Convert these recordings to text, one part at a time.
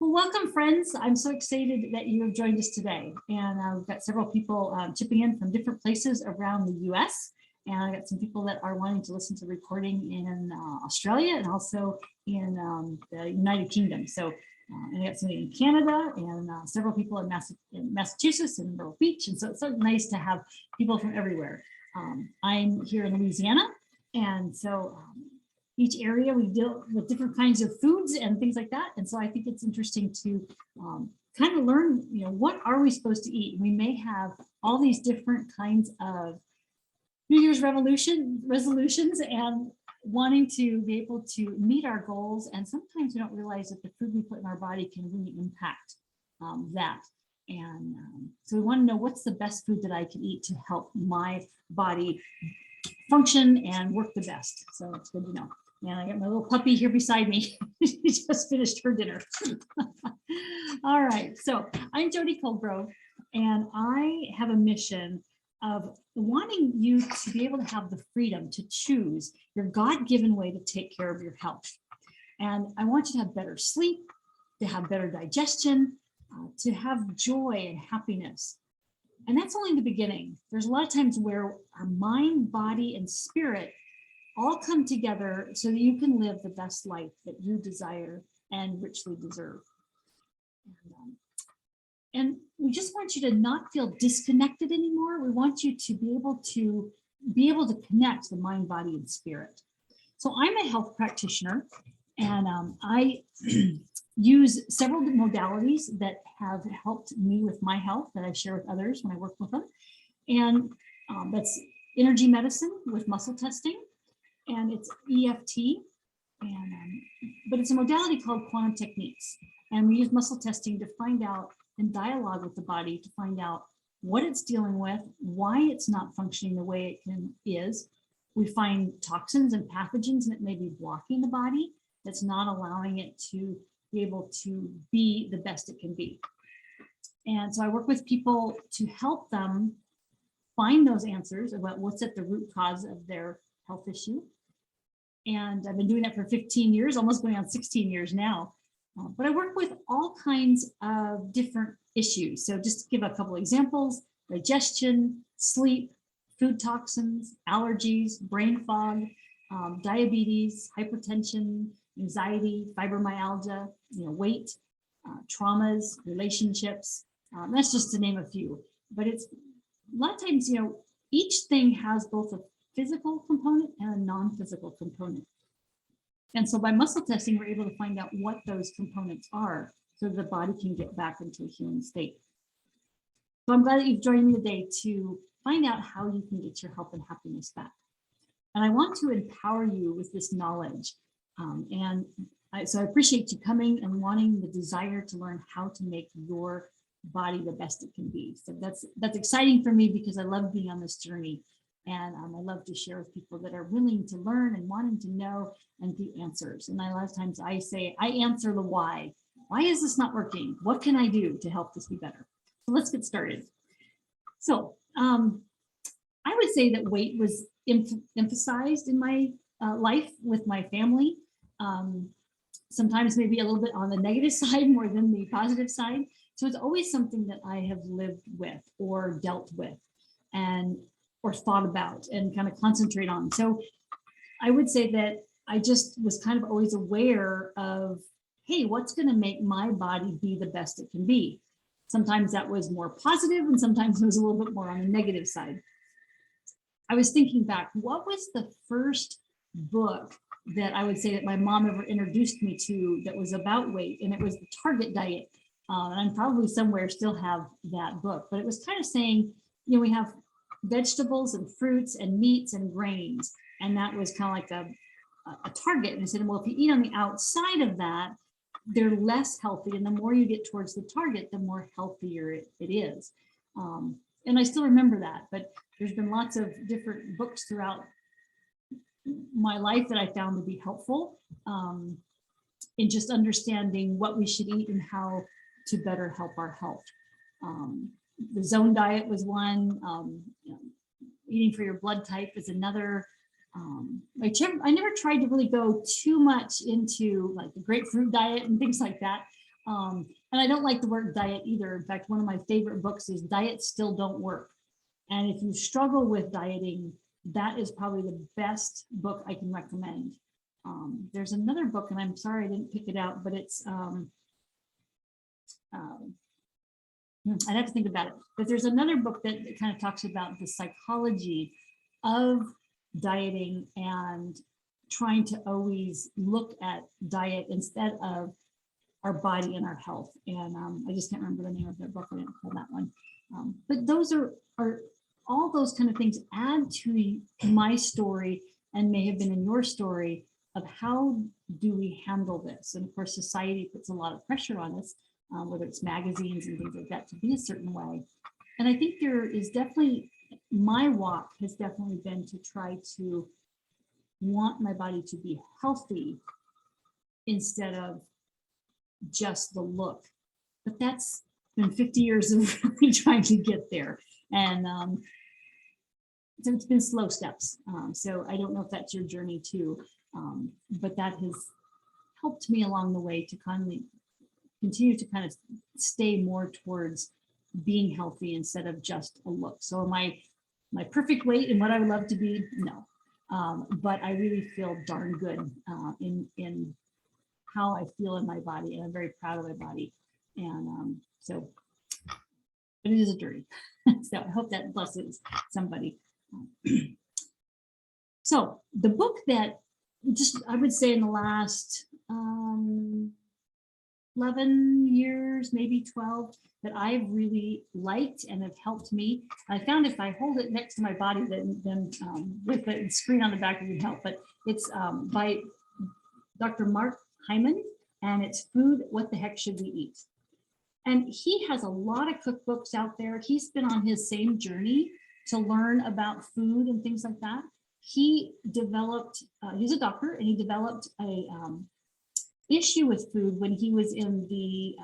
Well, welcome, friends. I'm so excited that you have joined us today. And we've got several people chipping in from different places around the US. And I got some people that are wanting to listen to the recording in Australia and also in the United Kingdom. So and I got somebody in Canada and several people in Massachusetts and Myrtle Beach. And so it's so nice to have people from everywhere. I'm here in Louisiana. And so each area we deal with different kinds of foods and things like that. And so I think it's interesting to kind of learn, what are we supposed to eat? We may have all these different kinds of New Year's resolutions and wanting to be able to meet our goals. And sometimes we don't realize that the food we put in our body can really impact that. And so we want to know what's the best food that I can eat to help my body function and work the best. So it's good to know. And I got my little puppy here beside me. She just finished her dinner. All right, so I'm Jody Coldgrove, and I have a mission of wanting you to be able to have the freedom to choose your God-given way to take care of your health. And I want you to have better sleep, to have better digestion, to have joy and happiness. And that's only the beginning. There's a lot of times where our mind, body, and spirit all come together so that you can live the best life that you desire and richly deserve. And we just want you to not feel disconnected anymore. We want you to be able to connect the mind, body, and spirit. So I'm a health practitioner, and I use several modalities that have helped me with my health that I share with others when I work with them. And that's energy medicine with muscle testing, and it's EFT, but it's a modality called quantum techniques. And we use muscle testing to find out and dialogue with the body to find out what it's dealing with, why it's not functioning the way it is. We find toxins and pathogens that may be blocking the body that's not allowing it to be able to be the best it can be. And so I work with people to help them find those answers about what's at the root cause of their health issue. And I've been doing that for 15 years, almost going on 16 years now. But I work with all kinds of different issues. So just to give a couple examples: digestion, sleep, food toxins, allergies, brain fog, diabetes, hypertension, anxiety, fibromyalgia, weight, traumas, relationships. That's just to name a few. But it's a lot of times, each thing has both a physical component and a non-physical component. And so by muscle testing, we're able to find out what those components are so the body can get back into a healing state. So I'm glad that you've joined me today to find out how you can get your health and happiness back. And I want to empower you with this knowledge. So I appreciate you coming and wanting the desire to learn how to make your body the best it can be. So that's exciting for me because I love being on this journey. And I love to share with people that are willing to learn and wanting to know and get answers. And a lot of times I say, I answer the why. Why is this not working? What can I do to help this be better? So let's get started. So I would say that weight was emphasized in my life with my family. Sometimes maybe a little bit on the negative side more than the positive side. So it's always something that I have lived with or dealt with or thought about and kind of concentrate on. So I would say that I just was kind of always aware of, hey, what's going to make my body be the best it can be? Sometimes that was more positive and sometimes it was a little bit more on the negative side. I was thinking back, what was the first book that I would say that my mom ever introduced me to that was about weight? And it was the Target diet. And I probably somewhere still have that book, but it was kind of saying, we have vegetables and fruits and meats and grains. And that was kind of like a target. And I said, well, if you eat on the outside of that, they're less healthy. And the more you get towards the target, the more healthier it is. And I still remember that, but there's been lots of different books throughout my life that I found to be helpful in just understanding what we should eat and how to better help our health. The zone diet was one, eating for your blood type is another. I never tried to really go too much into like the grapefruit diet and things like that. And I don't like the word diet either. In fact, one of my favorite books is Diets Still Don't Work. And if you struggle with dieting, that is probably the best book I can recommend. There's another book, and I'm sorry I didn't pick it out, but it's, I'd have to think about it. But there's another book that kind of talks about the psychology of dieting and trying to always look at diet instead of our body and our health. And I just can't remember the name of that book. I didn't pull that one. But those are all those kind of things add to my story and may have been in your story of how do we handle this. And of course, society puts a lot of pressure on us, whether it's magazines and things like that, to be a certain way. And I think there is definitely, my walk has definitely been to try to want my body to be healthy instead of just the look. But that's been 50 years of really trying to get there. And so it's been slow steps. So I don't know if that's your journey too, but that has helped me along the way to continue to kind of stay more towards being healthy instead of just a look. So my perfect weight and what I would love to be, no. But I really feel darn good in how I feel in my body, and I'm very proud of my body. And so, but it is a journey. So I hope that blesses somebody. So the book that just, I would say in the last 11 years, maybe 12, that I've really liked and have helped me. I found if I hold it next to my body, then with the screen on the back, it would help. But it's by Dr. Mark Hyman, and it's Food, What the Heck Should We Eat? And he has a lot of cookbooks out there. He's been on his same journey to learn about food and things like that. He developed, he's a doctor, and he developed a issue with food when he was in the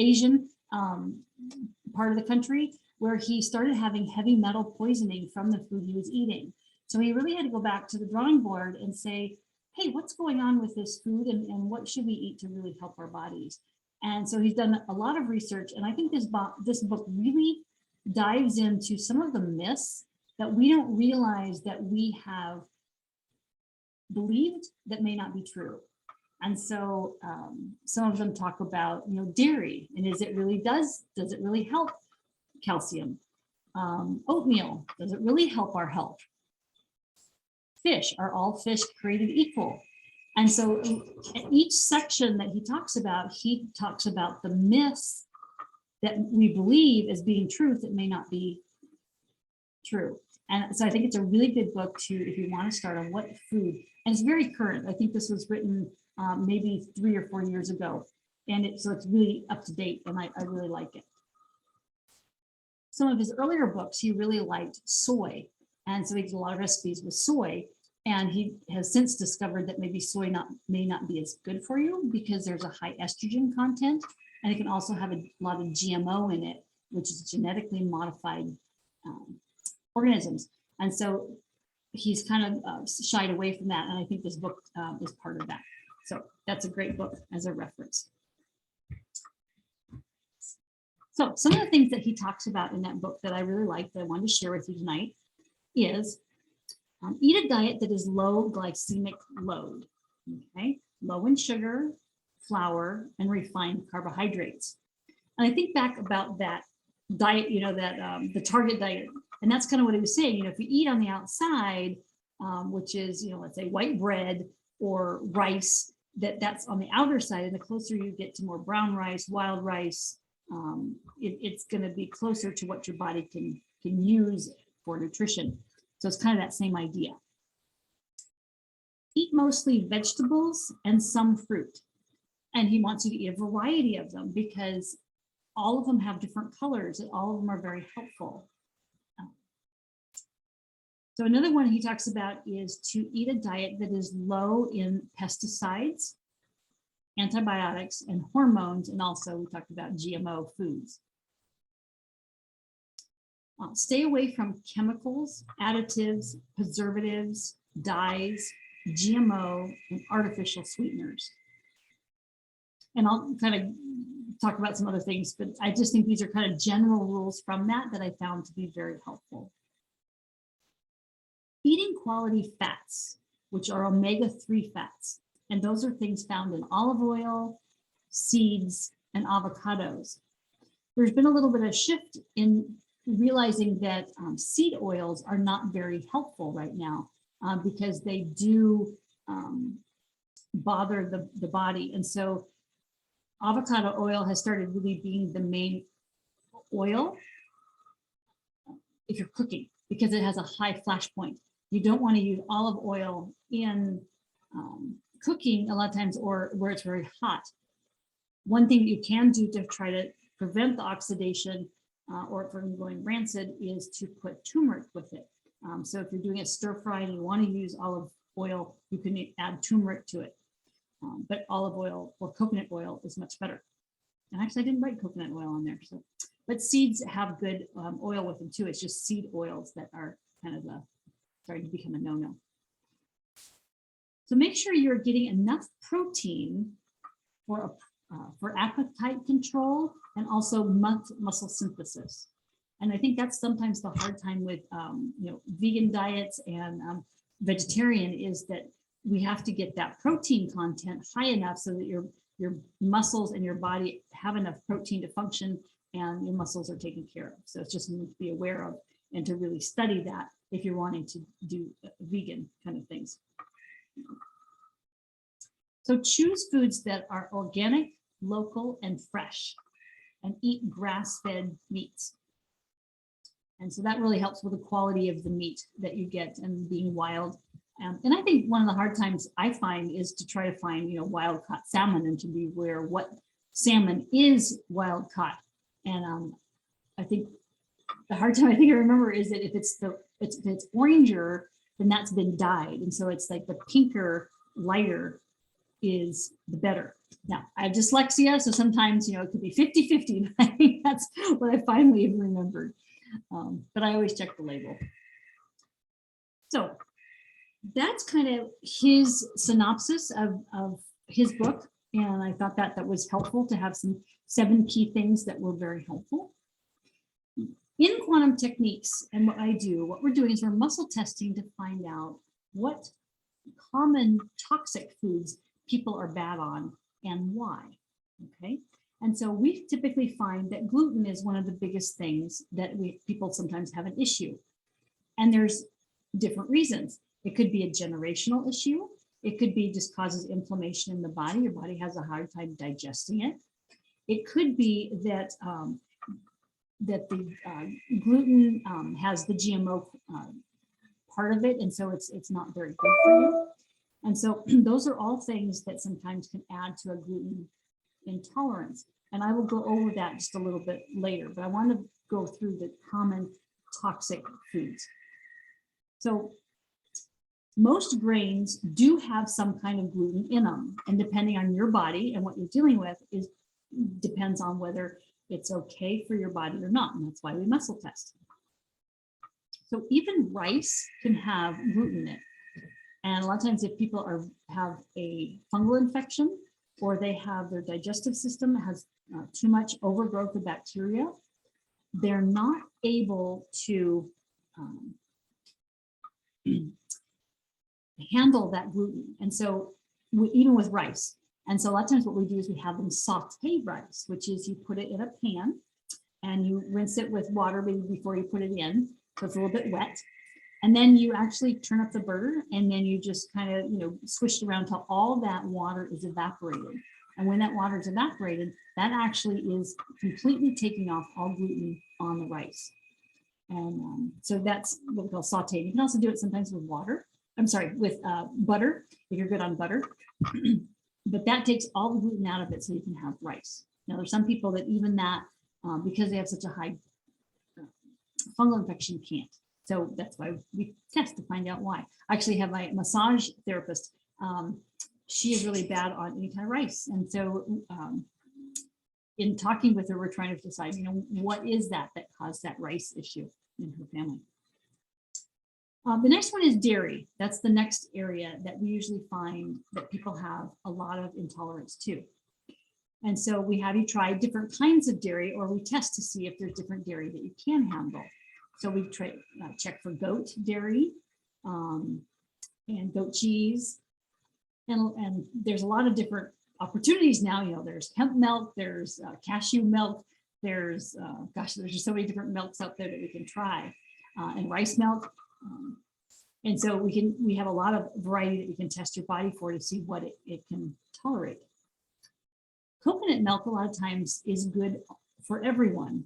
Asian part of the country, where he started having heavy metal poisoning from the food he was eating. So he really had to go back to the drawing board and say, hey, what's going on with this food, and what should we eat to really help our bodies? And so he's done a lot of research, and I think this book really dives into some of the myths that we don't realize that we have believed that may not be true. And so some of them talk about, dairy, and does it really help calcium? Oatmeal, does it really help our health? Fish, are all fish created equal? And so each section that he talks about the myths that we believe as being truth that may not be true. And so I think it's a really good book if you want to start on what food, and it's very current. I think this was written maybe 3 or 4 years ago. And so it's really up to date, and I really like it. Some of his earlier books, he really liked soy. And so he did a lot of recipes with soy. And he has since discovered that maybe soy may not be as good for you because there's a high estrogen content. And it can also have a lot of GMO in it, which is genetically modified organisms. And so he's kind of shied away from that. And I think this book is part of that. So that's a great book as a reference. So some of the things that he talks about in that book that I really like that I wanted to share with you tonight is eat a diet that is low glycemic load, okay? Low in sugar, flour, and refined carbohydrates. And I think back about that diet, the Target diet, and that's kind of what he was saying. If you eat on the outside, which is, let's say white bread or rice, that's on the outer side, and the closer you get to more brown rice, wild rice, it's going to be closer to what your body can use for nutrition. So it's kind of that same idea. Eat mostly vegetables and some fruit. And he wants you to eat a variety of them because all of them have different colors and all of them are very helpful. So another one he talks about is to eat a diet that is low in pesticides, antibiotics, and hormones, and also we talked about GMO foods. Stay away from chemicals, additives, preservatives, dyes, GMO, and artificial sweeteners. And I'll kind of talk about some other things, but I just think these are kind of general rules from that I found to be very helpful. Eating quality fats, which are omega-3 fats, and those are things found in olive oil, seeds, and avocados. There's been a little bit of shift in realizing that seed oils are not very helpful right now because they do bother the body. And so avocado oil has started really being the main oil if you're cooking because it has a high flash point. You don't want to use olive oil in cooking a lot of times or where it's very hot. One thing that you can do to try to prevent the oxidation or from going rancid is to put turmeric with it. So if you're doing a stir fry and you want to use olive oil, you can add turmeric to it. But olive oil or coconut oil is much better. And actually, I didn't write coconut oil on there. So, but seeds have good oil with them too. It's just seed oils that are kind of starting to become a no-no. So make sure you're getting enough protein for appetite control and also muscle synthesis. And I think that's sometimes the hard time with vegan diets and vegetarian is that we have to get that protein content high enough so that your muscles and your body have enough protein to function and your muscles are taken care of. So it's just something to be aware of and to really study that if you're wanting to do vegan kind of things. So choose foods that are organic, local, and fresh, and eat grass-fed meats. And so that really helps with the quality of the meat that you get and being wild. And I think one of the hard times I find is to try to find, wild caught salmon and to be aware what salmon is wild caught. And I think the hard time I remember is that if it's oranger, then that's been dyed. And so it's like the pinker, lighter is the better. Now, I have dyslexia, so sometimes, it could be 50-50. I think that's what I finally have remembered. But I always check the label. So that's kind of his synopsis of his book. And I thought that was helpful to have some 7 key things that were very helpful. In quantum techniques and what we're doing is we're muscle testing to find out what common toxic foods people are bad on and why, okay? And so we typically find that gluten is one of the biggest things that people sometimes have an issue. And there's different reasons. It could be a generational issue. It could be just causes inflammation in the body. Your body has a hard time digesting it. It could be that the gluten has the GMO part of it, and so it's not very good for you. And so those are all things that sometimes can add to a gluten intolerance. And I will go over that just a little bit later, but I want to go through the common toxic foods. So most grains do have some kind of gluten in them, and depending on your body and what you're dealing with depends on whether it's okay for your body or not, and that's why we muscle test. So even rice can have gluten in it. And a lot of times if people have a fungal infection or they have their digestive system has too much overgrowth of bacteria, they're not able to handle that gluten. And so even with rice. And so a lot of times what we do is we have them saute rice, which is you put it in a pan and you rinse it with water maybe before you put it in. So it's a little bit wet. And then you actually turn up the burner and then you just kind of, swish it around until all that water is evaporated. And when that water is evaporated, that actually is completely taking off all gluten on the rice. And so that's what we call sauteing. You can also do it sometimes with with butter, if you're good on butter. But that takes all the gluten out of it so you can have rice. Now, there's some people that even that, because they have such a high fungal infection, can't. So that's why we test to find out why. I actually have my massage therapist. She is really bad on any kind of rice. And so in talking with her, we're trying to decide, what is that caused that rice issue in her family. The next one is dairy. That's the next area that we usually find that people have a lot of intolerance to. And so we have you try different kinds of dairy, or we test to see if there's different dairy that you can handle. So we check for goat dairy and goat cheese. And there's a lot of different opportunities now. You know, there's hemp milk, there's cashew milk, there's, gosh, there's just so many different milks out there that we can try, and rice milk. And so we have a lot of variety that we can test your body for to see what it can tolerate. Coconut milk a lot of times is good for everyone.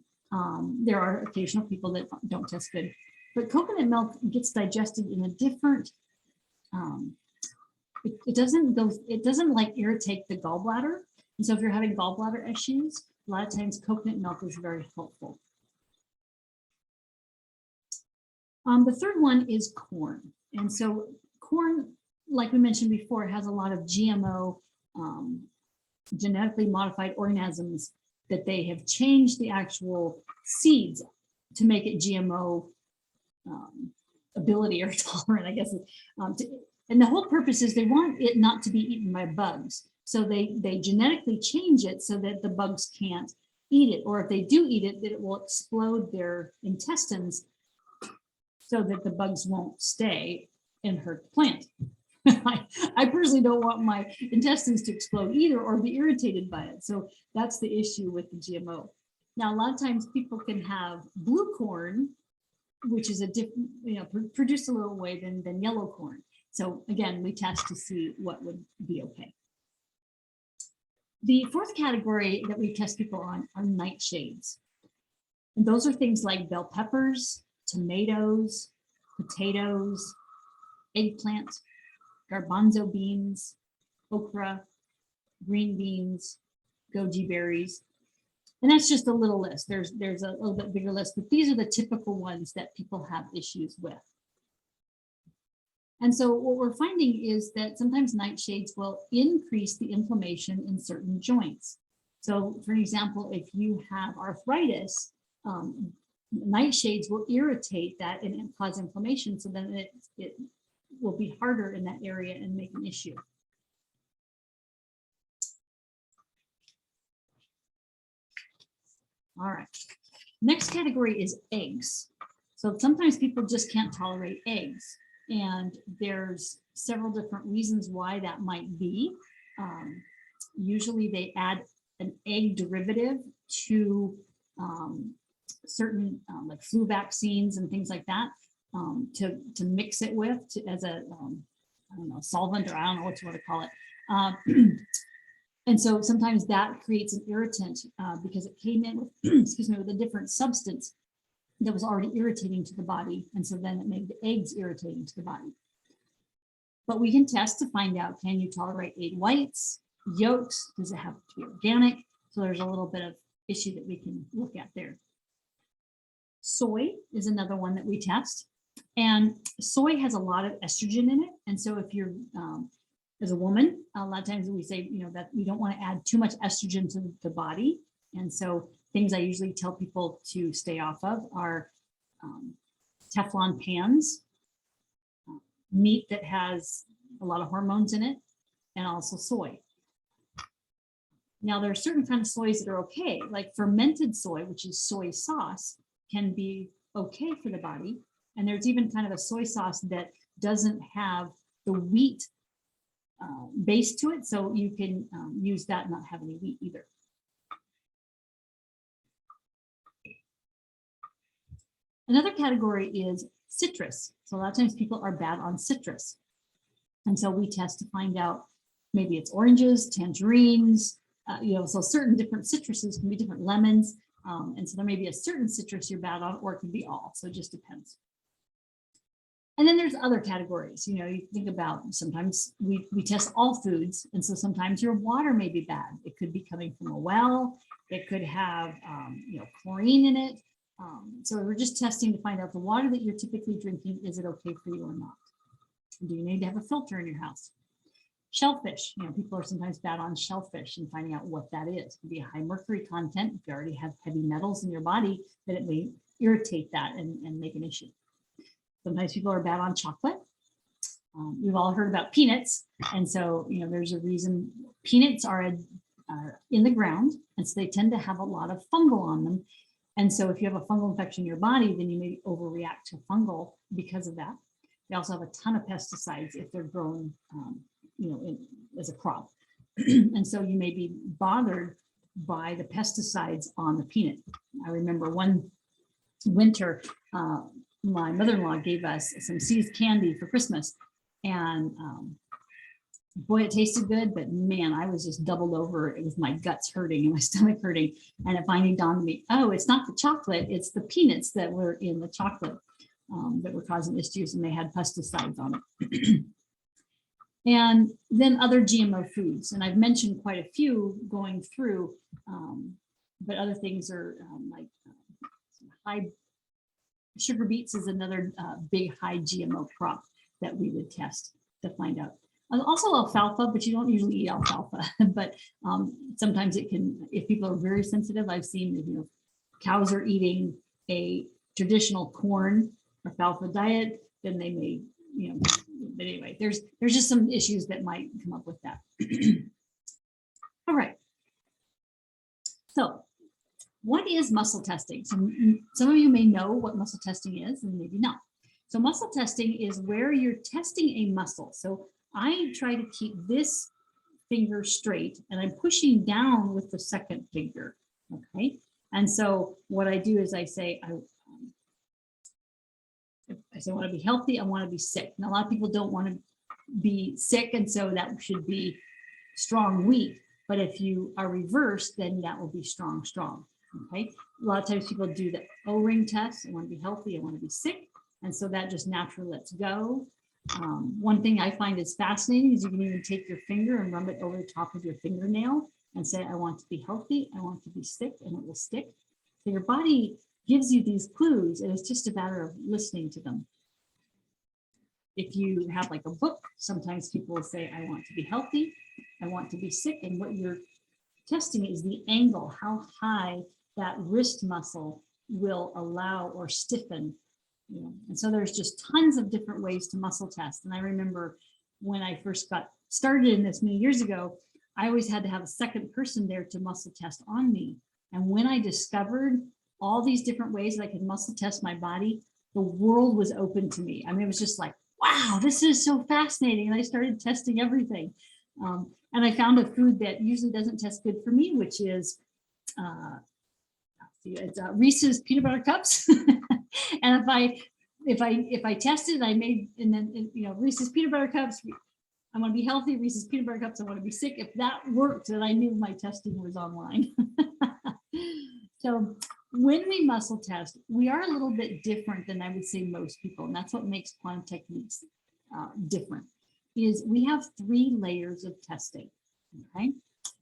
There are occasional people that don't test good, but coconut milk gets digested in a different, it doesn't like irritate the gallbladder. And so if you're having gallbladder issues, a lot of times coconut milk is very helpful. The third one is corn. And so corn, like we mentioned before, has a lot of GMO, genetically modified organisms that they have changed the actual seeds to make it GMO ability or tolerant, I guess. And the whole purpose is they want it not to be eaten by bugs. So they genetically change it so that the bugs can't eat it. Or if they do eat it, that it will explode their intestines so that the bugs won't stay and hurt the plant. I personally don't want my intestines to explode either or be irritated by it. So that's the issue with the GMO. Now, a lot of times people can have blue corn, which is a different, produce a little way than yellow corn. So again, we test to see what would be okay. The fourth category that we test people on are nightshades. And those are things like bell peppers, tomatoes, potatoes, eggplant, garbanzo beans, okra, green beans, goji berries. And that's just a little list. There's a little bit bigger list, but these are the typical ones that people have issues with. And so what we're finding is that sometimes nightshades will increase the inflammation in certain joints. So for example, if you have arthritis, nightshades will irritate that and cause inflammation. So then it will be harder in that area and make an issue. All right, next category is eggs. So sometimes people just can't tolerate eggs, and there's several different reasons why that might be. Usually they add an egg derivative to certain like flu vaccines and things like that, to mix it with as a I don't know, solvent, or I don't know what you want to call it. And so sometimes that creates an irritant because it came in with, excuse me, with a different substance that was already irritating to the body. And so then it made the eggs irritating to the body. But we can test to find out, can you tolerate egg whites, yolks? Does it have to be organic? So there's a little bit of issue that we can look at there. Soy is another one that we test. And soy has a lot of estrogen in it. And so if you're, as a woman, a lot of times we say, that we don't want to add too much estrogen to the body. And so things I usually tell people to stay off of are Teflon pans, meat that has a lot of hormones in it, and also soy. Now, there are certain kind of soys that are okay, like fermented soy, which is soy sauce, can be okay for the body. And there's even kind of a soy sauce that doesn't have the wheat base to it, so you can use that and not have any wheat either. Another category is citrus. So a lot of times people are bad on citrus. And so we test to find out, maybe it's oranges, tangerines, so certain different citruses can be different, lemons. And so there may be a certain citrus you're bad on, or it could be all. So it just depends. And then there's other categories. You think about, sometimes we test all foods. And so sometimes your water may be bad. It could be coming from a well. It could have, chlorine in it. So we're just testing to find out the water that you're typically drinking, is it okay for you or not? Do you need to have a filter in your house? Shellfish, people are sometimes bad on shellfish, and finding out what that is. It could be a high mercury content. If you already have heavy metals in your body, that it may irritate that and make an issue. Sometimes people are bad on chocolate. We've all heard about peanuts. And so, there's a reason. Peanuts are are in the ground, and so they tend to have a lot of fungal on them. And so if you have a fungal infection in your body, then you may overreact to fungal because of that. They also have a ton of pesticides if they're grown, as a crop. And so you may be bothered by the pesticides on the peanut. I remember one winter, my mother-in-law gave us some seized candy for Christmas, and boy, it tasted good, but man, I was just doubled over. It was my guts hurting and my stomach hurting. And it finally dawned on me, oh, it's not the chocolate, it's the peanuts that were in the chocolate that were causing issues, and they had pesticides on it. And then other GMO foods, and I've mentioned quite a few going through, but other things are like high sugar beets is another big high GMO crop that we would test to find out. Also alfalfa, but you don't usually eat alfalfa. But sometimes it can, if people are very sensitive, I've seen, cows are eating a traditional corn alfalfa diet, then they may, but anyway, there's just some issues that might come up with that. All right. So what is muscle testing? Some of you may know what muscle testing is and maybe not. So muscle testing is where you're testing a muscle. So I try to keep this finger straight and I'm pushing down with the second finger, okay? And so what I do is I say, I want to be healthy, I want to be sick. Now, a lot of people don't want to be sick, and so that should be strong, weak. But if you are reversed, then that will be strong, strong, okay? A lot of times people do the O-ring test. I want to be healthy, I want to be sick. And so that just naturally lets go. One thing I find is fascinating is you can even take your finger and rub it over the top of your fingernail and say, I want to be healthy, I want to be sick, and it will stick. So your body gives you these clues, and it's just a matter of listening to them. If you have like a book, sometimes people will say, I want to be healthy, I want to be sick, and what you're testing is the angle, how high that wrist muscle will allow or stiffen. And so there's just tons of different ways to muscle test. And I remember when I first got started in this many years ago, I always had to have a second person there to muscle test on me. And when I discovered all these different ways that I could muscle test my body, the world was open to me. I mean, it was just like, wow, this is so fascinating. And I started testing everything. And I found a food that usually doesn't test good for me, which is it's Reese's peanut butter cups. And if I tested, I made, and then Reese's peanut butter cups, I want to be healthy. Reese's peanut butter cups, I want to be sick. If that worked, then I knew my testing was online. So when we muscle test, we are a little bit different than I would say most people, and that's what makes quantum techniques different. Is we have 3 layers of testing. Okay,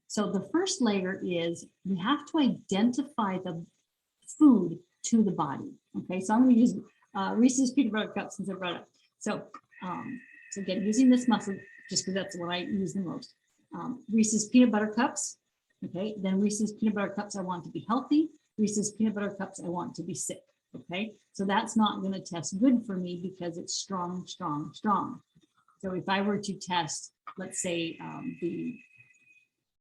so the first layer is we have to identify the food to the body. Okay, so I'm going to use Reese's peanut butter cups since I brought it up. So, so again, using this muscle just because that's what I use the most. Reese's peanut butter cups. Okay, then Reese's peanut butter cups, I want to be healthy. Reese's peanut butter cups, I want to be sick. Okay, so that's not going to test good for me because it's strong, strong, strong. So if I were to test, let's say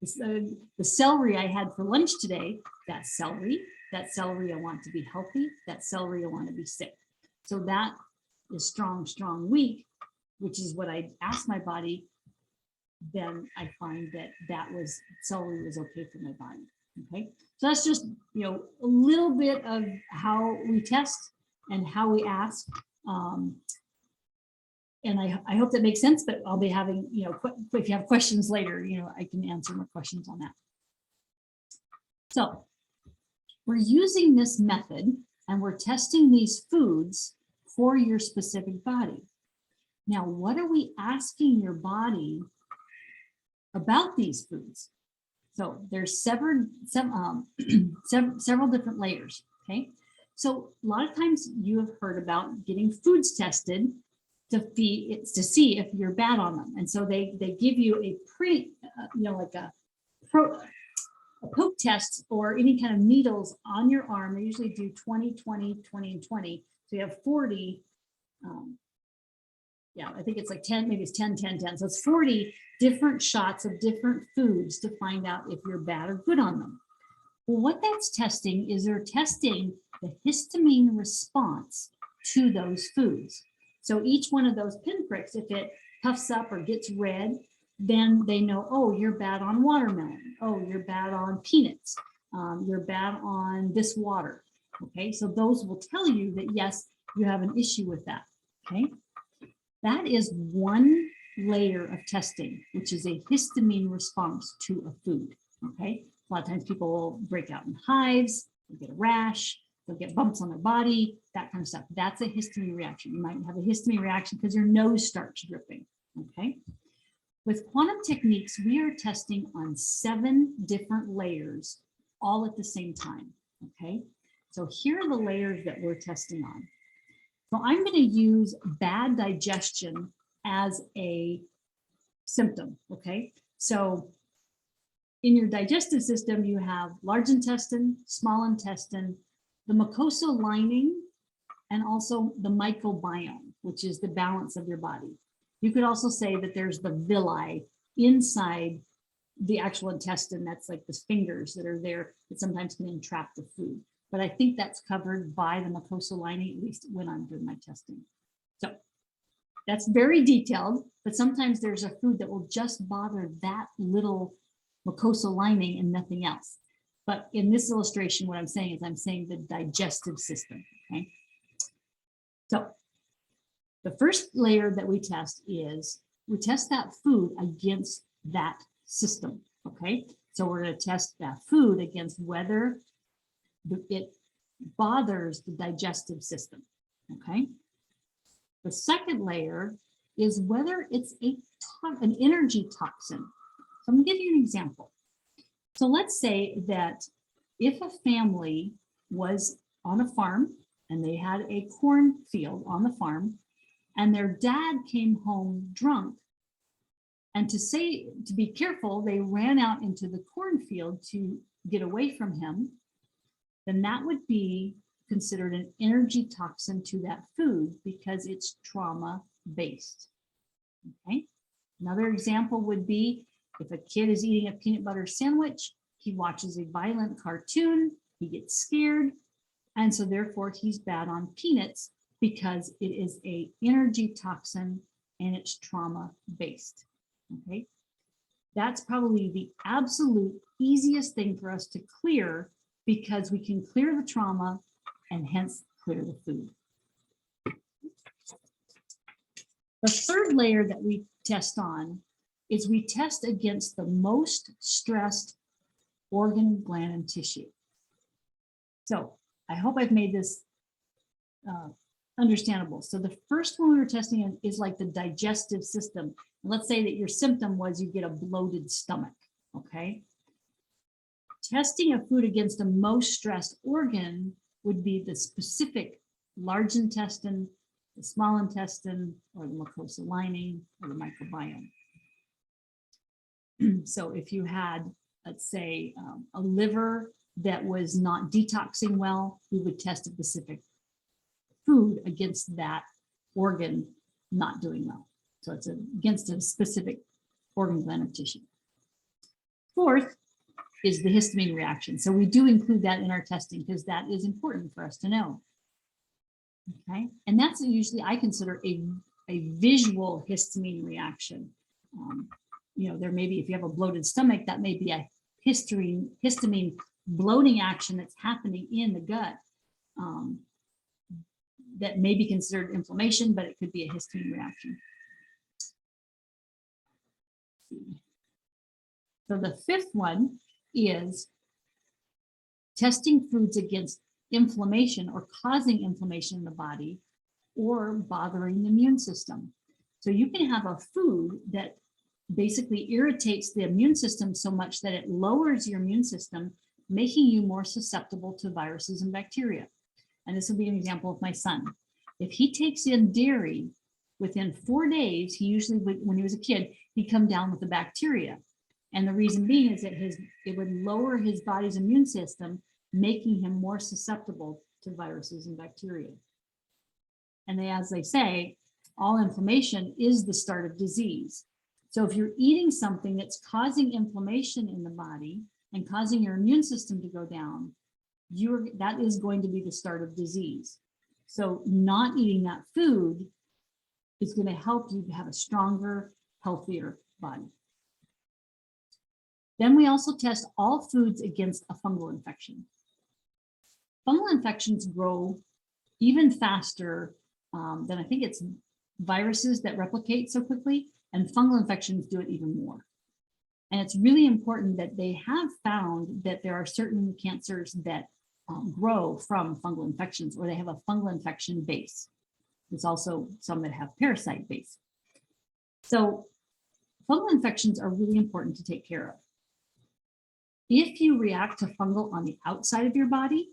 the celery I had for lunch today, that's celery. That celery, I want to be healthy. That celery, I want to be sick. So that is strong, strong, weak, which is what I asked my body. Then I find that celery was okay for my body. Okay, so that's just a little bit of how we test and how we ask. And I hope that makes sense. But I'll be having if you have questions later, I can answer more questions on that. So we're using this method and we're testing these foods for your specific body. Now, what are we asking your body about these foods? So there's several different layers, okay? So a lot of times you have heard about getting foods tested to see if you're bad on them. And so they give you a like a poke test or any kind of needles on your arm. They usually do 20, 20, 20, and 20. So you have 40 yeah, I think it's like 10, maybe it's 10, 10, 10. So it's 40 different shots of different foods to find out if you're bad or good on them. Well, what that's testing is they're testing the histamine response to those foods. So each one of those pinpricks, if it puffs up or gets red, then they know, oh, you're bad on watermelon. Oh, you're bad on peanuts. You're bad on this water. Okay, so those will tell you that, yes, you have an issue with that. Okay, that is one layer of testing, which is a histamine response to a food. Okay, a lot of times people will break out in hives, they'll get a rash, they'll get bumps on their body, that kind of stuff. That's a histamine reaction. You might have a histamine reaction because your nose starts dripping. Okay. With quantum techniques, we are testing on 7 different layers all at the same time. Okay. So here are the layers that we're testing on. So I'm going to use bad digestion as a symptom. Okay. So in your digestive system, you have large intestine, small intestine, the mucosal lining, and also the microbiome, which is the balance of your body. You could also say that there's the villi inside the actual intestine. That's like the fingers that are there that sometimes can entrap the food. But I think that's covered by the mucosal lining, at least when I'm doing my testing. So that's very detailed, but sometimes there's a food that will just bother that little mucosal lining and nothing else. But in this illustration, what I'm saying is I'm saying the digestive system, okay? So the first layer that we test is we test that food against that system, okay? So we're going to test that food against whether it bothers the digestive system, okay? The second layer is whether it's an energy toxin. So I'm going to give you an example. So let's say that if a family was on a farm and they had a cornfield on the farm, and their dad came home drunk, and to be careful, they ran out into the cornfield to get away from him, then that would be considered an energy toxin to that food because it's trauma based. Okay. Another example would be if a kid is eating a peanut butter sandwich, he watches a violent cartoon, he gets scared, and so therefore he's bad on peanuts because it is an energy toxin and it's trauma based. Okay, that's probably the absolute easiest thing for us to clear because we can clear the trauma and hence clear the food. The third layer that we test on is we test against the most stressed organ, gland, and tissue. So I hope I've made this understandable. So the first one we were testing is like the digestive system. Let's say that your symptom was you get a bloated stomach, okay? Testing a food against the most stressed organ would be the specific large intestine, the small intestine, or the mucosal lining, or the microbiome. So if you had, let's say, a liver that was not detoxing well, we would test a specific food against that organ not doing well. So it's against a specific organ, gland, or tissue. Fourth is the histamine reaction. So we do include that in our testing because that is important for us to know. Okay, and that's usually I consider a visual histamine reaction. You know, there may be, if you have a bloated stomach, that may be a histamine bloating action that's happening in the gut. That may be considered inflammation, but it could be a histamine reaction. So the fifth one is testing foods against inflammation or causing inflammation in the body or bothering the immune system. So you can have a food that basically irritates the immune system so much that it lowers your immune system, making you more susceptible to viruses and bacteria. And this will be an example of my son. If he takes in dairy, within 4 days, he usually would, when he was a kid, he'd come down with the bacteria. And the reason being is that it would lower his body's immune system, making him more susceptible to viruses and bacteria. And they, as they say, all inflammation is the start of disease. So if you're eating something that's causing inflammation in the body and causing your immune system to go down, that is going to be the start of disease. So not eating that food is going to help you have a stronger, healthier body. Then we also test all foods against a fungal infection. Fungal infections grow even faster than, I think it's viruses that replicate so quickly, and fungal infections do it even more. And it's really important that they have found that there are certain cancers that grow from fungal infections, or they have a fungal infection base. There's also some that have parasite base. So fungal infections are really important to take care of. If you react to fungal on the outside of your body,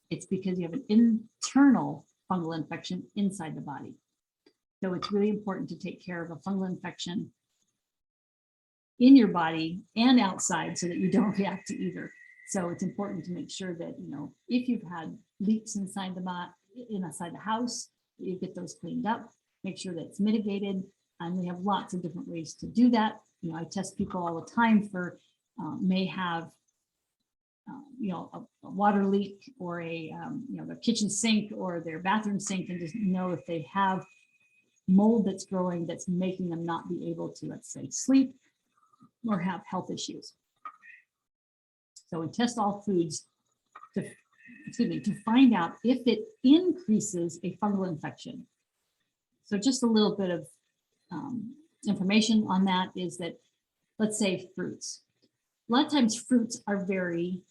it's because you have an internal fungal infection inside the body. So it's really important to take care of a fungal infection in your body and outside so that you don't react to either. So it's important to make sure that, if you've had leaks inside the house, you get those cleaned up, make sure that it's mitigated. And we have lots of different ways to do that. I test people all the time for may have a water leak, or their kitchen sink or their bathroom sink, and just know if they have mold that's growing that's making them not be able to, let's say, sleep or have health issues. So we test all foods to find out if it increases a fungal infection. So just a little bit of information on that is that, let's say fruits. A lot of times fruits are very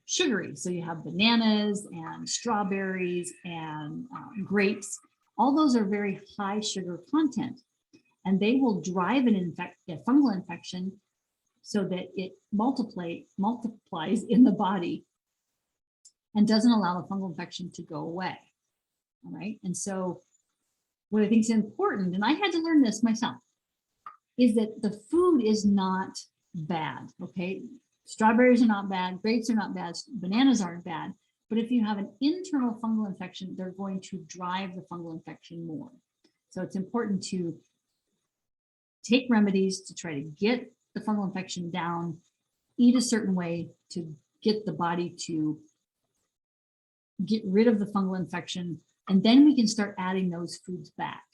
sugary. So you have bananas and strawberries and grapes. All those are very high sugar content, and they will drive a fungal infection so that it multiplies in the body and doesn't allow the fungal infection to go away. All right. And so what I think is important, and I had to learn this myself, is that the food is not bad. Okay. Strawberries are not bad, grapes are not bad, bananas aren't bad. But if you have an internal fungal infection, they're going to drive the fungal infection more. So it's important to take remedies to try to get the fungal infection down, eat a certain way to get the body to get rid of the fungal infection, and then we can start adding those foods back.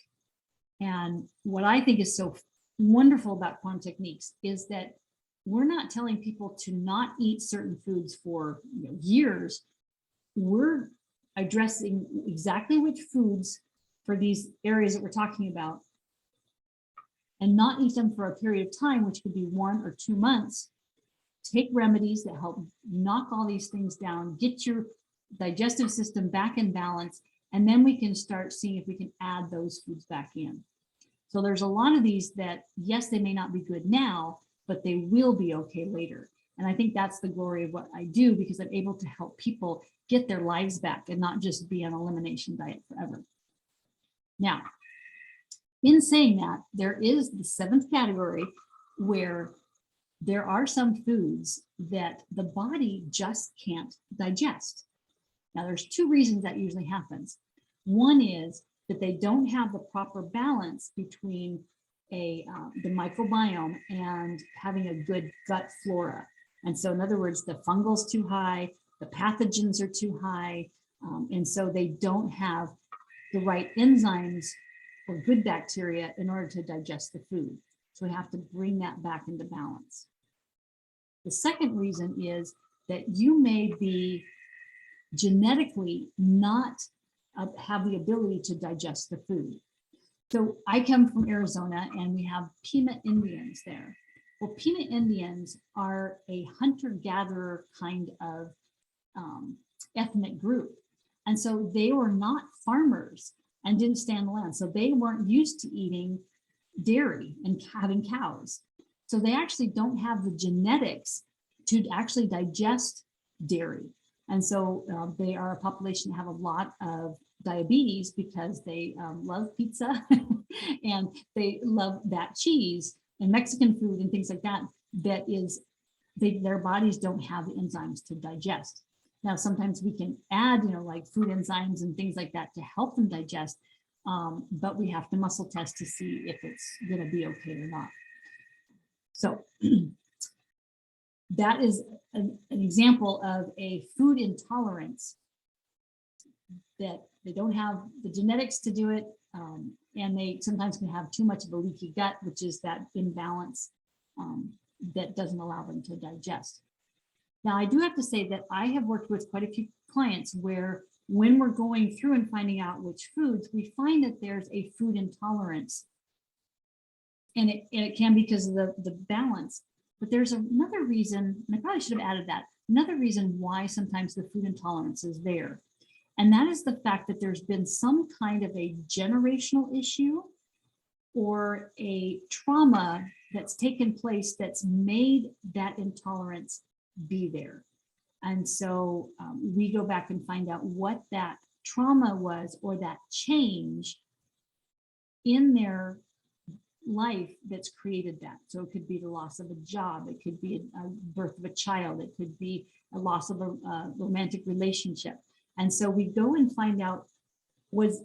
And what I think is so wonderful about quantum techniques is that we're not telling people to not eat certain foods for years. We're addressing exactly which foods for these areas that we're talking about, and not eat them for a period of time, which could be 1 or 2 months. Take remedies that help knock all these things down, get your digestive system back in balance, and then we can start seeing if we can add those foods back in. So there's a lot of these that, yes, they may not be good now, but they will be okay later. And I think that's the glory of what I do, because I'm able to help people get their lives back and not just be on an elimination diet forever. Now, in saying that, there is the 7th category where there are some foods that the body just can't digest. Now, there's 2 reasons that usually happens. One is that they don't have the proper balance between the microbiome and having a good gut flora. And so in other words, the fungal's too high, the pathogens are too high, and so they don't have the right enzymes or good bacteria in order to digest the food. So we have to bring that back into balance. The second reason is that you may be genetically not have the ability to digest the food. So I come from Arizona, and we have Pima Indians there. Well, Pima Indians are a hunter-gatherer kind of ethnic group. And so they were not farmers and didn't stand the land. So they weren't used to eating dairy and having cows. So they actually don't have the genetics to actually digest dairy. And so they are a population that have a lot of diabetes because they love pizza and they love that cheese and Mexican food and things like that. That is, their bodies don't have the enzymes to digest. Now, sometimes we can add, like food enzymes and things like that to help them digest, but we have to muscle test to see if it's going to be okay or not. So that is an example of a food intolerance that they don't have the genetics to do it, and they sometimes can have too much of a leaky gut, which is that imbalance that doesn't allow them to digest. Now, I do have to say that I have worked with quite a few clients where when we're going through and finding out which foods, we find that there's a food intolerance. And it can be because of the balance. But there's another reason, and I probably should have added that, another reason why sometimes the food intolerance is there. And that is the fact that there's been some kind of a generational issue or a trauma that's taken place that's made that intolerance be there. And so we go back and find out what that trauma was or that change in their life that's created that. So it could be the loss of a job, it could be a birth of a child, it could be a loss of a romantic relationship. And so we go and find out, was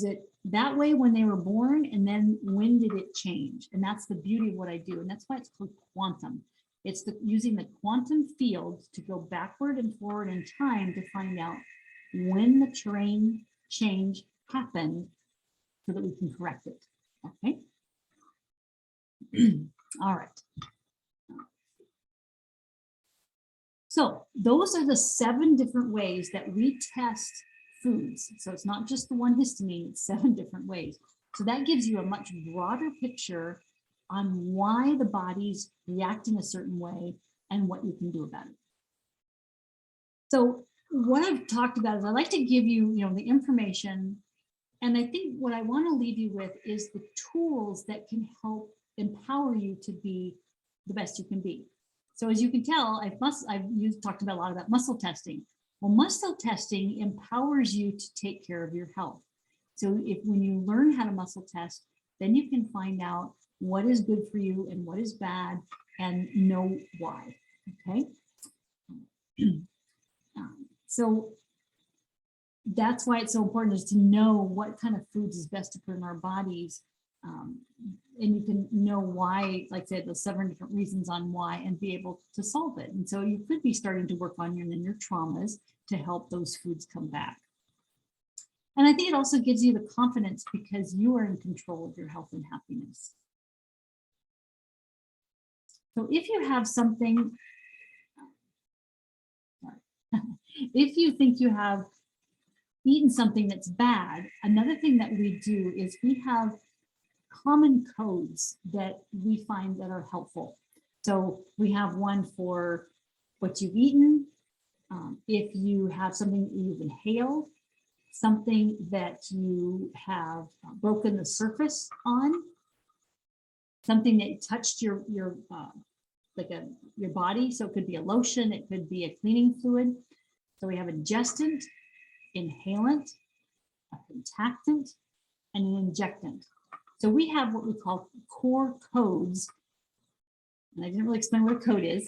it that way when they were born, and then when did it change? And that's the beauty of what I do, and that's why it's called quantum. It's using the quantum field to go backward and forward in time to find out when the terrain change happened so that we can correct it. Okay. All right. So those are the 7 different ways that we test foods. So it's not just the one histamine, it's 7 different ways. So that gives you a much broader picture on why the body's reacting a certain way and what you can do about it. So what I've talked about is I like to give you, the information. And I think what I want to leave you with is the tools that can help empower you to be the best you can be. So as you can tell, I've talked about a lot about muscle testing. Well, muscle testing empowers you to take care of your health. So when you learn how to muscle test, then you can find out what is good for you and what is bad and know why. Okay. So that's why it's so important, is to know what kind of foods is best to put in our bodies. And you can know why, like I said, the 7 different reasons on why, and be able to solve it. And so you could be starting to work on your traumas to help those foods come back. And I think it also gives you the confidence because you are in control of your health and happiness. So if you have something, if you think you have eaten something that's bad, another thing that we do is we have common codes that we find that are helpful. So we have one for what you've eaten, if you have something that you've inhaled, something that you have broken the surface on, something that touched your body. So it could be a lotion, it could be a cleaning fluid. So we have ingestant, inhalant, a contactant, and an injectant. So we have what we call core codes. And I didn't really explain what a code is.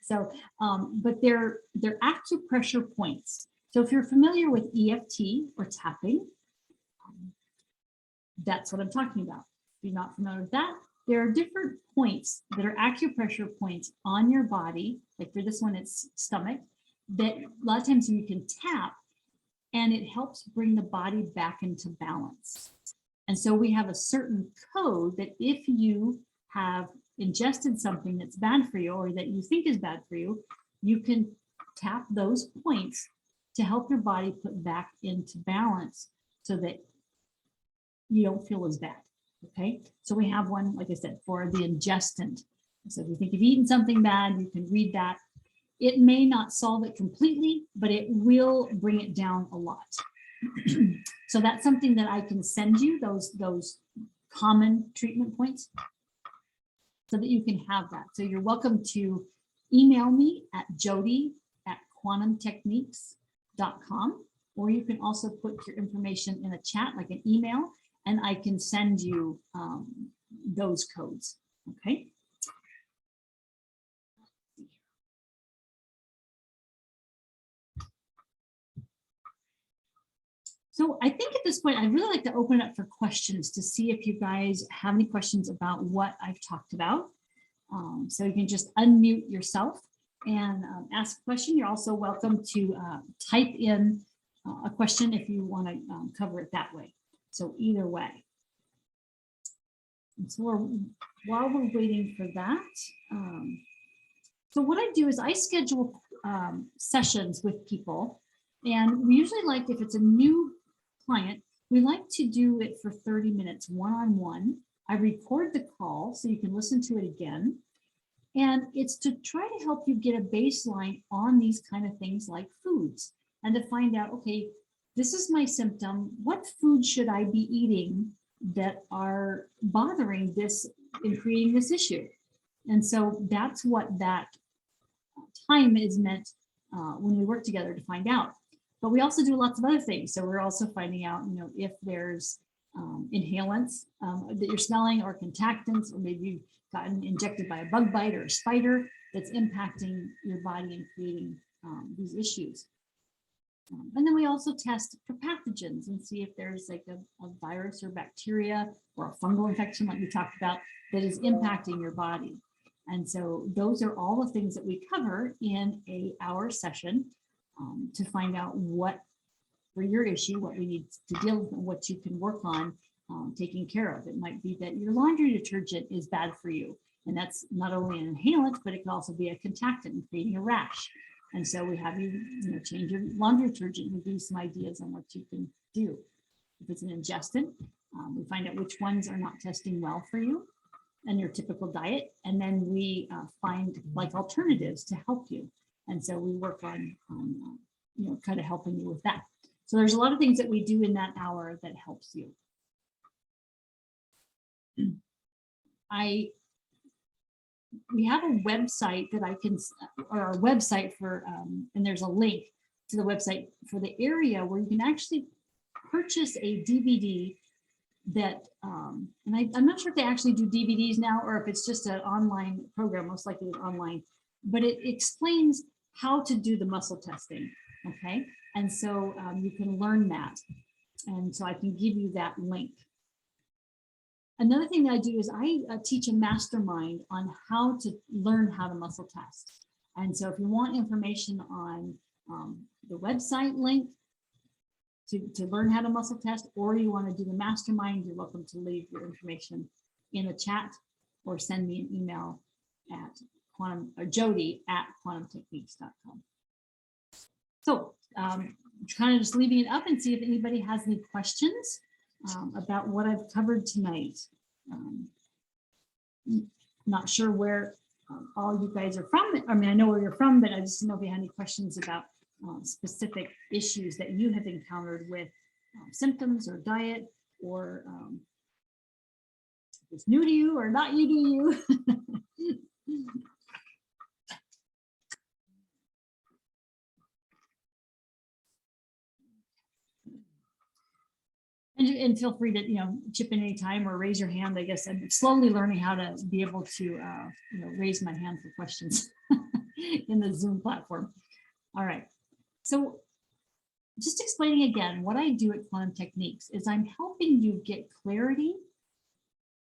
So, but they're acupressure points. So if you're familiar with EFT or tapping, that's what I'm talking about. If you're not familiar with that, there are different points that are acupressure points on your body. Like for this one, it's stomach, that a lot of times you can tap and it helps bring the body back into balance. And so we have a certain code that if you have ingested something that's bad for you or that you think is bad for you, you can tap those points to help your body put back into balance so that you don't feel as bad. Okay, so we have one, like I said, for the ingestant. So if you think you've eaten something bad, you can read that. It may not solve it completely, but it will bring it down a lot. So that's something that I can send you, those common treatment points, so that you can have that. So you're welcome to email me at jody@quantumtechniques.com, or you can also put your information in a chat, like an email, and I can send you those codes. Okay. So I think at this point, I'd really like to open it up for questions to see if you guys have any questions about what I've talked about. So you can just unmute yourself and ask a question. You're also welcome to type in a question if you want to cover it that way. So either way. And so while we're waiting for that, so what I do is I schedule sessions with people, and we usually like, if it's a new client, we like to do it for 30 minutes one-on-one. I record the call so you can listen to it again. And it's to try to help you get a baseline on these kind of things like foods, and to find out, okay, this is my symptom. What food should I be eating that are bothering this and creating this issue? And so that's what that time is meant when we work together to find out. But we also do lots of other things. So we're also finding out, if there's inhalants that you're smelling, or contactants, or maybe you've gotten injected by a bug bite or a spider that's impacting your body and creating these issues. And then we also test for pathogens and see if there's like a virus or bacteria or a fungal infection, like we talked about, that is impacting your body. And so those are all the things that we cover in an hour session to find out what, for your issue, what we need to deal with and what you can work on taking care of. It might be that your laundry detergent is bad for you. And that's not only an inhalant, but it can also be a contactant and creating a rash. And so we have you, change your laundry detergent and give you some ideas on what you can do. If it's an ingestant, we find out which ones are not testing well for you and your typical diet. And then we find like alternatives to help you. And so we work on kind of helping you with that. So there's a lot of things that we do in that hour that helps you. We have a website that I can, or a website for, and there's a link to the website for the area where you can actually purchase a DVD that, and I'm not sure if they actually do DVDs now, or if it's just an online program, most likely it's online, but it explains how to do the muscle testing, okay? And so you can learn that. And so I can give you that link. Another thing that I do is I teach a mastermind on how to learn how to muscle test. And so if you want information on the website link to learn how to muscle test, or you want to do the mastermind, you're welcome to leave your information in the chat or send me an email at jody@quantumtechniques.com. So kind of just leaving it up and see if anybody has any questions about what I've covered tonight. Not sure where all you guys are from. I mean, I know where you're from, but I just don't know if you have any questions about specific issues that you have encountered with symptoms or diet, or if it's new to you or not new to you. And feel free to chip in anytime or raise your hand. I guess I'm slowly learning how to be able to raise my hand for questions in the Zoom platform. All right, so just explaining again, what I do at Quantum Techniques is I'm helping you get clarity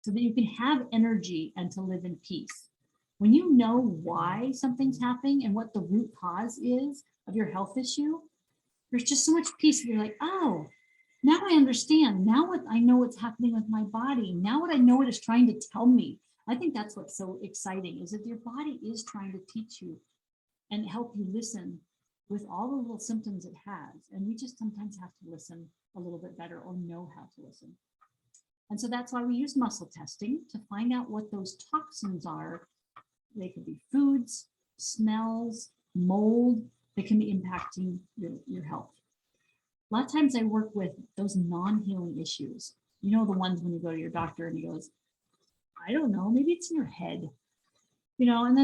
so that you can have energy and to live in peace. When you know why something's happening and what the root cause is of your health issue, there's just so much peace. You're like, oh, now I understand. Now what I know what's happening with my body. Now what I know what it's trying to tell me. I think that's what's so exciting, is that your body is trying to teach you and help you listen with all the little symptoms it has. And we just sometimes have to listen a little bit better, or know how to listen. And so that's why we use muscle testing to find out what those toxins are. They could be foods, smells, mold that can be impacting your health. A lot of times I work with those non-healing issues. The ones when you go to your doctor and he goes, I don't know, maybe it's in your head. And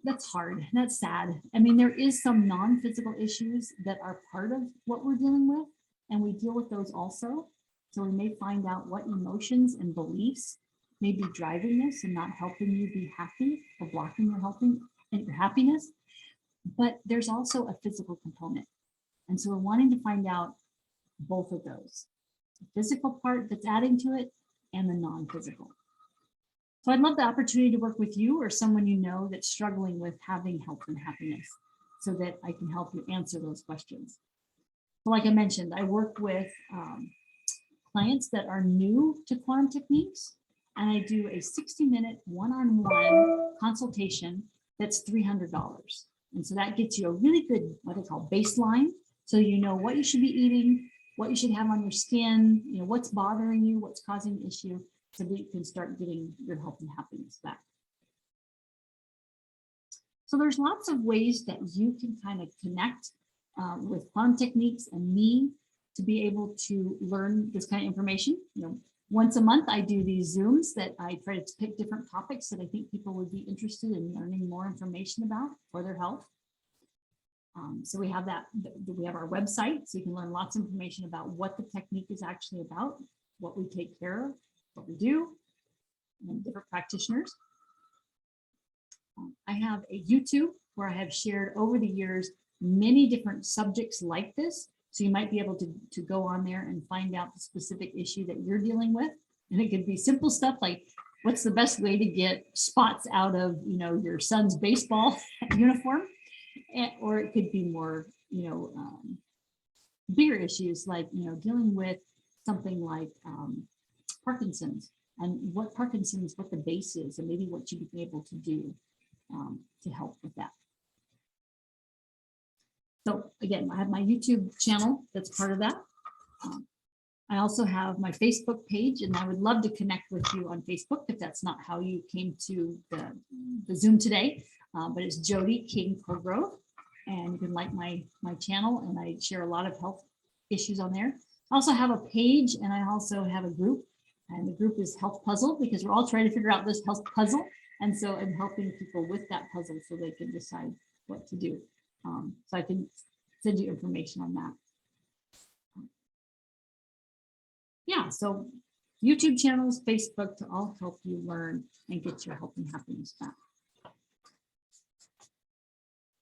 that's hard. That's sad. I mean, there is some non-physical issues that are part of what we're dealing with, and we deal with those also. So we may find out what emotions and beliefs may be driving this and not helping you be happy, or blocking your happiness. But there's also a physical component. And so we're wanting to find out both of those, the physical part that's adding to it and the non-physical. So I'd love the opportunity to work with you or someone you know that's struggling with having health and happiness so that I can help you answer those questions. So like I mentioned, I work with clients that are new to quantum techniques, and I do a 60-minute one-on-one consultation that's $300. And so that gets you a really good, what I call baseline. So you know what you should be eating, what you should have on your skin, you know, what's bothering you, what's causing the issue, so that you can start getting your health and happiness back. So there's lots of ways that you can kind of connect with quantum techniques and me to be able to learn this kind of information. You know, once a month, I do these Zooms that I try to pick different topics that I think people would be interested in learning more information about for their health. So we have that, we have our website, so you can learn lots of information about what the technique is actually about, what we take care of, what we do, and different practitioners. I have a YouTube where I have shared over the years many different subjects like this. So you might be able to go on there and find out the specific issue that you're dealing with. And it could be simple stuff like, what's the best way to get spots out of, you know, your son's baseball uniform? Or it could be more, you know, bigger issues like, you know, dealing with something like Parkinson's, and what Parkinson's, what the base is, and maybe what you'd be able to do to help with that. So again, I have my YouTube channel that's part of that. I also have my Facebook page, and I would love to connect with you on Facebook if that's not how you came to the Zoom today. But it's Jody King Colgrove, and you can like my channel, and I share a lot of health issues on there. I also have a page, and I also have a group, and the group is Health Puzzle, because we're all trying to figure out this health puzzle. And so I'm helping people with that puzzle so they can decide what to do. So I can send you information on that. Yeah, so YouTube channels, Facebook, to all help you learn and get your health and happiness back.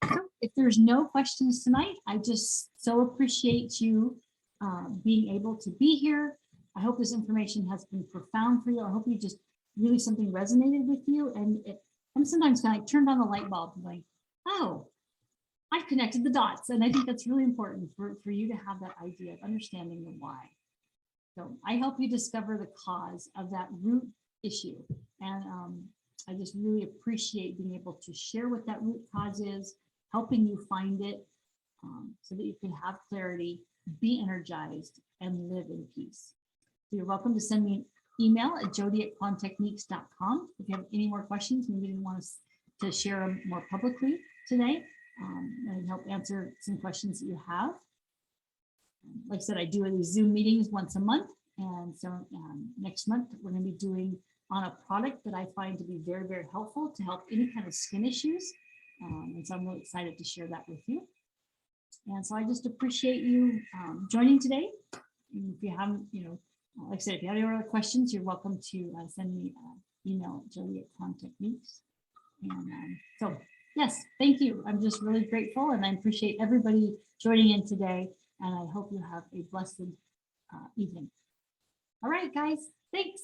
So if there's no questions tonight, I just so appreciate you being able to be here. I hope this information has been profound for you. I hope you just really something resonated with you. And I'm sometimes kind of like turned on the light bulb and like, oh, I've connected the dots. And I think that's really important for you to have that idea of understanding the why. So I help you discover the cause of that root issue. And I just really appreciate being able to share what that root cause is, helping you find it so that you can have clarity, be energized, and live in peace. So you're welcome to send me an email at jody@quantumtechniques.com. If you have any more questions, maybe you want us to share them more publicly today. I can help answer some questions that you have. Like I said, I do these Zoom meetings once a month. And so next month, we're going to be doing on a product that I find to be very, very helpful to help any kind of skin issues. And so I'm really excited to share that with you. And so I just appreciate you joining today. And if you haven't, you know, like I said, if you have any other questions, you're welcome to send me an email at jody@quantumtechniques. And so, yes, thank you. I'm just really grateful, and I appreciate everybody joining in today. And I hope you have a blessed evening. All right, guys, thanks.